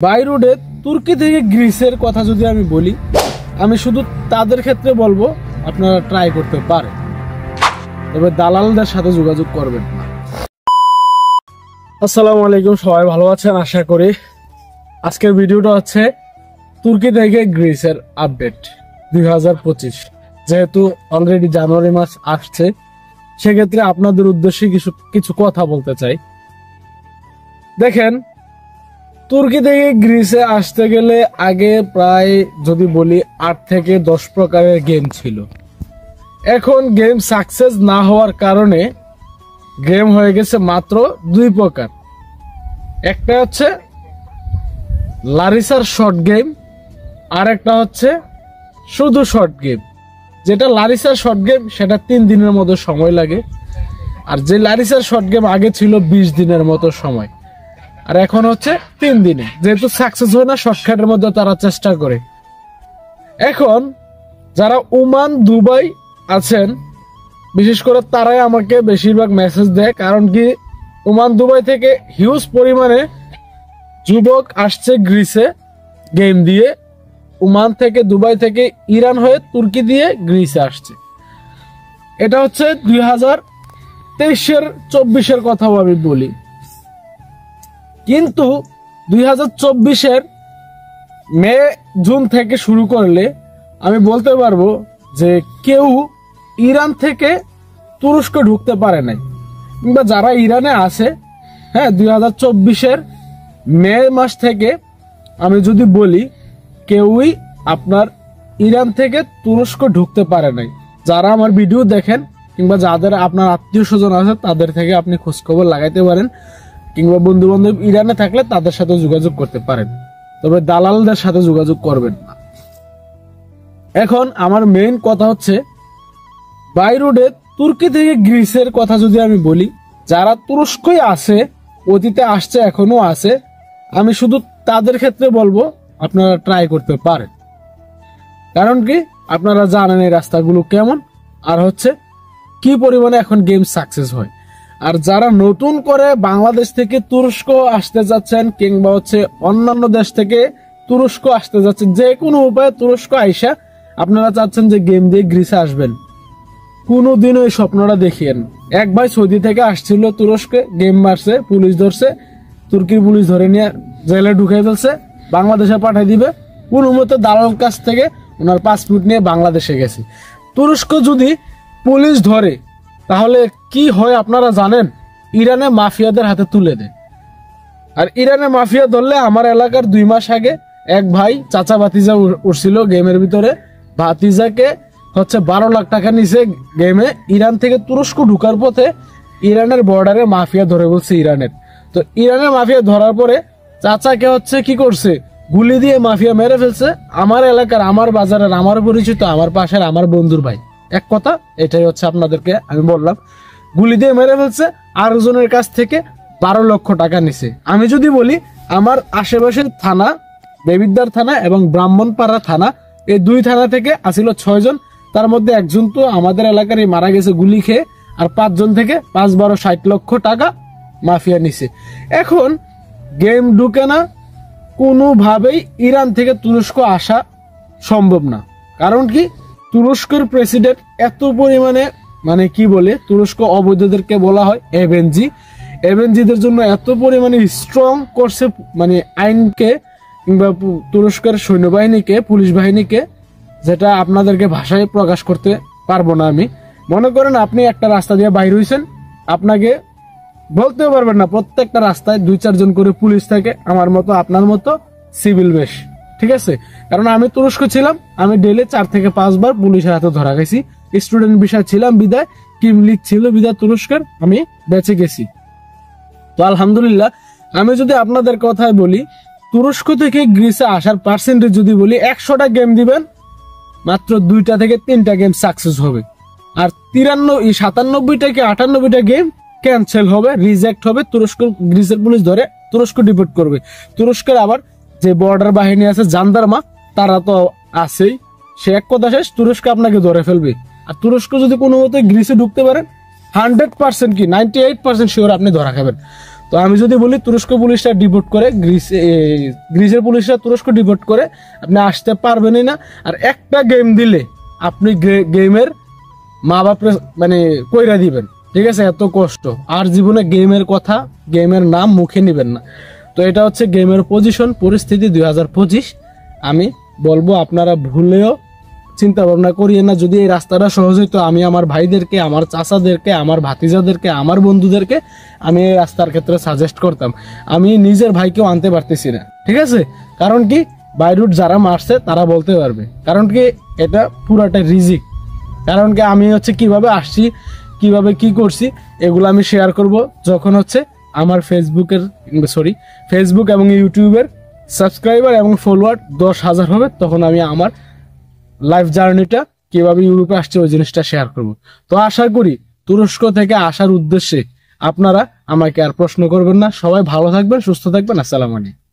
By রোডে তুর্কি থেকে গ্রিসের কথা যদি আমি বলি, আমি শুধু তাদের ক্ষেত্রে বলবো আপনারা ট্রাই করতে পারেন, তবে দালালদের সাথে যোগাযোগ করবেন না। আসসালামু আলাইকুম, সবাই ভালো আছেন আশা করি। আজকের ভিডিওটা হচ্ছে তুর্কি থেকে গ্রিসের আপডেট 2025। যেহেতু অলরেডি জানুয়ারি মাস আসছে, সেক্ষেত্রে আপনাদের উদ্দেশ্যে কিছু কথা বলতে চাই। দেখেন, তুর্কি থেকে গ্রিসে আসতে গেলে আগে প্রায় যদি বলি 8 থেকে 10 প্রকারের গেম ছিল। এখন গেম সাকসেস না হওয়ার কারণে গেম হয়ে গেছে মাত্র 2 প্রকার। একটা হচ্ছে লারিসার শর্ট গেম, আর একটা হচ্ছে শুধু শর্ট গেম। যেটা লারিসার শর্ট গেম সেটা 3 দিনের মতো সময় লাগে, আর যে লারিসার শর্ট গেম আগে ছিল 20 দিনের মতো সময়, আর এখন হচ্ছে 3 দিনে। যেহেতু সাকসেস হয় না, শর্টকাটের মধ্যে তারা চেষ্টা করে। এখন যারা ওমান দুবাই আছেন, বিশেষ করে তারাই আমাকে বেশিরভাগ মেসেজ দেয়। কারণ কি, ওমান দুবাই থেকে হিউজ পরিমাণে যুবক আসছে গ্রিসে গেম দিয়ে। ওমান থেকে, দুবাই থেকে, ইরান হয়ে তুর্কি দিয়ে গ্রিসে আসছে। এটা হচ্ছে 2023-24 কথাও আমি বলি। কিন্তু 2024 মে জুন থেকে শুরু করলে আমি বলতে পারবো যে কেউ ইরান থেকে তুরস্ক ঢুকতে পারে নাই, কিংবা যারা ইরানে আছে, হ্যাঁ, 2024 মে মাস থেকে আমি যদি বলি কেউই আপনার ইরান থেকে তুরস্ক ঢুকতে পারে নাই। যারা আমার ভিডিও দেখেন কিংবা যাদের আপনার আত্মীয় স্বজন আছে, তাদের থেকে আপনি খোঁজখবর লাগাইতে পারেন, কিংবা বন্ধু বান্ধব ইরানে থাকলে তাদের সাথে যোগাযোগ করতে পারেন, তবে দালালদের সাথে যোগাযোগ করবেন না। এখন আমার মেইন কথা হচ্ছে, বাই রোডে তুর্কি থেকে গ্রিসের কথা যদি আমি বলি, যারা তুরস্কই আছে, অতীতে আসছে, এখনো আছে, আমি শুধু তাদের ক্ষেত্রে বলবো আপনারা ট্রাই করতে পারেন। কারণ কি, আপনারা জানেন এই রাস্তাগুলো কেমন, আর হচ্ছে কি পরিমাণে এখন গেম সাকসেস হয়। আর যারা নতুন করে বাংলাদেশ থেকে তুরস্ক আসতে যাচ্ছেন, কিংবা হচ্ছে অন্যান্য দেশ থেকে তুরস্ক আসতে যাচ্ছেন, যে কোনো উপায়ে তুরস্ক আইসা আপনারা চাচ্ছেন যে গেম দিয়ে গ্রিসে আসবেন, কোনোদিন ওই স্বপ্নটা দেখিয়েন। এক ভাই সৌদি থেকে আসছিল তুরস্কে, গেম মারছে, পুলিশ ধরছে, তুর্কির পুলিশ ধরে নিয়ে জেলে ঢুকে ফেলছে, বাংলাদেশে পাঠাই দিবে। কোনো মতো দালাল কাছ থেকে ওনার পাসপোর্ট নিয়ে বাংলাদেশে গেছে। তুরস্ক যদি পুলিশ ধরে তাহলে কি হয় আপনারা জানেন? ইরানে মাফিয়াদের হাতে তুলে দেয়। আর ইরানে মাফিয়া ধরলে, আমার এলাকার 2 মাস আগে এক ভাই চাচা ভাতিজা উঠছিল গেমের ভিতরে, ভাতিজাকে হচ্ছে 12 লাখ টাকা নিছে গেমে। ইরান থেকে তুরস্ক ঢুকার পথে ইরানের বর্ডারে মাফিয়া ধরে বলছে ইরানের। তো ইরানের মাফিয়া ধরার পরে চাচাকে হচ্ছে কি করছে, গুলি দিয়ে মাফিয়া মেরে ফেলছে। আমার এলাকার, আমার বাজারের, আমার পরিচিত, আমার পাশের, আমার বন্ধুর ভাই। এক কথা এটাই হচ্ছে আপনাদেরকে আমি বললাম, গুলি দিয়ে মেরে ফেলছে। আরেকজনের কাছ থেকে 12 লক্ষ টাকা নিছে। আমি যদি বলি, আমার আশেপাশের থানা, দেবিদ্বার থানা এবং ব্রাহ্মণপাড়া থানা, এই 2 থানা থেকে আসিল 6 জন। তার মধ্যে একজন তো আমাদের এলাকারই মারা গেছে গুলি খেয়ে, আর 5 জন থেকে 5-12-60 লক্ষ টাকা মাফিয়া নিছে। এখন গেম ঢুকে না, কোনোভাবেই ইরান থেকে তুরস্ক আসা সম্ভব না। কারণ কি, তুরস্কের প্রেসিডেন্ট এত পরিমাণে, মানে কি বলে, তুরস্ক অবৈধদেরকে বলা হয় এভেনজি, এভেনজিদের জন্য এত পরিমাণে স্ট্রং করছে, মানে আইনকে, কিংবা তুরস্কের সৈন্যবাহিনীকে, পুলিশ বাহিনীকে, যেটা আপনাদেরকে ভাষায় প্রকাশ করতে পারবো না আমি। মনে করেন আপনি একটা রাস্তা দিয়ে বাইর হইছেন, আপনাকে বলতেও পারবেন না, প্রত্যেকটা রাস্তায় 2-4 জন করে পুলিশ থাকে, আমার মতো আপনার মতো সিভিল বেশ, ঠিক আছে? কারণ আমি তুরস্ক ছিলাম, আমি ডেলি 4 থেকে 5 বার পুলিশের হাতে ধরা গেছি। স্টুডেন্ট ভিসা ছিলাম বিদায়, কিমলিক ছিল বিদায়, তুরস্কের আমি বেঁচে গেছি। তো আলহামদুলিল্লাহ। আমি যদি আপনাদের কথায় বলি, তুরস্ক থেকে গ্রিসে আসার পার্সেন্টেজ যদি বলি, 100টা গেম দিবেন, মাত্র 2টা থেকে 3টা গেম সাকসেস হবে। আর 97টা কি 98টা গেম ক্যান্সেল হবে, রিজেক্ট হবে। তুরস্ক, গ্রিসের পুলিশ ধরে তুরস্ক ডিপোর্ট করবে। তুরস্কের আবার যে বর্ডার বাহিনী আছে, জান্দারমা, তারা তো আছেই। সে এক কথা শেষ, তুরস্ক আপনাকে ধরে ফেলবে। আর তুরস্ক যদি কোনো মতে গ্রিসে ঢুকতে পারেন, 100% কি 98% শিওর আপনি ধরা খাবেন। তো আমি যদি বলি তুরস্ক পুলিশরা ডিপোর্ট করে, গ্রিসের পুলিশরা তুরস্ক ডিপোর্ট করে, আপনি আসতে পারবেনই না। আর একটা গেম দিলে আপনি গেমের মা বাপ মানে কইরা দিবেন, ঠিক আছে? এত কষ্ট। আর জীবনে গেমের কথা, গেমের নাম মুখে নিবেন না। তো এটা হচ্ছে গেমের পজিশন, পরিস্থিতি 2025। আমি বলবো আপনারা ভুলেও চিন্তা ভাবনা করিয়ে না। যদি এই রাস্তাটা সহজ হইতো, আমি আমার ভাইদেরকে, আমার চাচাদেরকে, আমার ভাতিজাদেরকে, আমার বন্ধুদেরকে আমি এই রাস্তার ক্ষেত্রে সাজেস্ট করতাম। আমি নিজের ভাইকেও আনতে পারতেছি না, ঠিক আছে? কারণ কি, বাই রুট যারা মারছে তারা বলতে পারবে। কারণ কি, এটা পুরাটা রিজিক। কারণ কি, আমি হচ্ছে কিভাবে আসছি, কিভাবে কি করছি, এগুলো আমি শেয়ার করব যখন হচ্ছে আমার ফেসবুক এবং ইউটিউবের সাবস্ক্রাইবার এবং ফলোয়ার 10,000 হবে, তখন আমি আমার লাইফ জার্নিটা কিভাবে ইউরোপে আসছে ওই জিনিসটা শেয়ার করব। তো আশা করি তুরস্ক থেকে আসার উদ্দেশ্যে আপনারা আমাকে আর প্রশ্ন করবেন না। সবাই ভালো থাকবেন, সুস্থ থাকবেন। আসসালামু আলাইকুম।